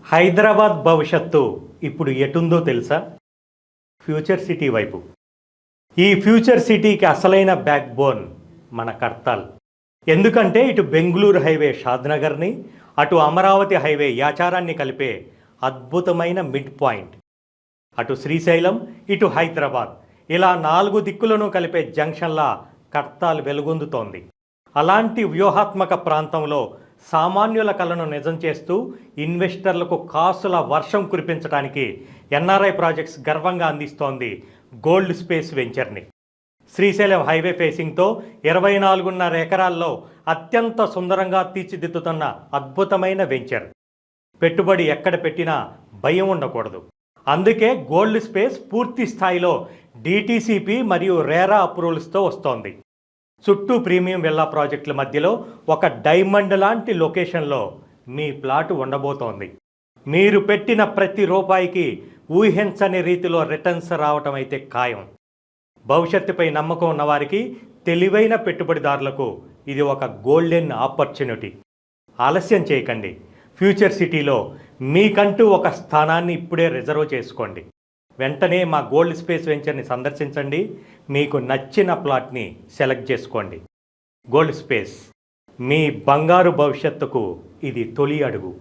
హైదరాబాద్ భవిష్యత్తు ఇప్పుడు ఎటుందో తెలుసా? ఫ్యూచర్ సిటీ వైపు. ఈ ఫ్యూచర్ సిటీకి అసలైన బ్యాక్ బోన్ మన కర్తాల్. ఎందుకంటే ఇటు బెంగళూరు హైవే షాద్నగర్ని, అటు అమరావతి హైవే యాచారాన్ని కలిపే అద్భుతమైన మిడ్ పాయింట్. అటు శ్రీశైలం, ఇటు హైదరాబాద్, ఇలా 4 దిక్కులను కలిపే జంక్షన్లా కర్తాల్ వెలుగొందుతోంది. అలాంటి వ్యూహాత్మక ప్రాంతంలో సామాన్యుల కలను నిజం చేస్తూ ఇన్వెస్టర్లకు కాసుల వర్షం కురిపించడానికి ఎన్ఆర్ఐ ప్రాజెక్ట్స్ గర్వంగా అందిస్తోంది గోల్డ్ స్పేస్ వెంచర్ని. శ్రీశైలం హైవే ఫేసింగ్తో 24.5 ఎకరాల్లో అత్యంత సుందరంగా తీర్చిదిద్దుతున్న అద్భుతమైన వెంచర్. పెట్టుబడి ఎక్కడ పెట్టినా భయం ఉండకూడదు. అందుకే గోల్డ్ స్పేస్ పూర్తి స్థాయిలో డిటిసిపి మరియు రేరా అప్రూవల్స్తో వస్తోంది. చుట్టూ ప్రీమియం విల్లా ప్రాజెక్టుల మధ్యలో ఒక డైమండ్ లాంటి లొకేషన్లో మీ ప్లాటు ఉండబోతోంది. మీరు పెట్టిన ప్రతి రూపాయికి ఊహించని రీతిలో రిటర్న్స్ రావటం అయితే ఖాయం. భవిష్యత్తుపై నమ్మకం ఉన్నవారికి, తెలివైన పెట్టుబడిదారులకు ఇది ఒక గోల్డెన్ ఆపర్చునిటీ. ఆలస్యం చేయకండి. ఫ్యూచర్ సిటీలో మీకంటూ ఒక స్థానాన్ని ఇప్పుడే రిజర్వ్ చేసుకోండి. వెంటనే మా గోల్డ్ స్పేస్ వెంచర్ని సందర్శించండి. మీకు నచ్చిన ప్లాట్ని సెలెక్ట్ చేసుకోండి. గోల్డ్ స్పేస్, మీ బంగారు భవిష్యత్తుకు ఇది తొలి అడుగు.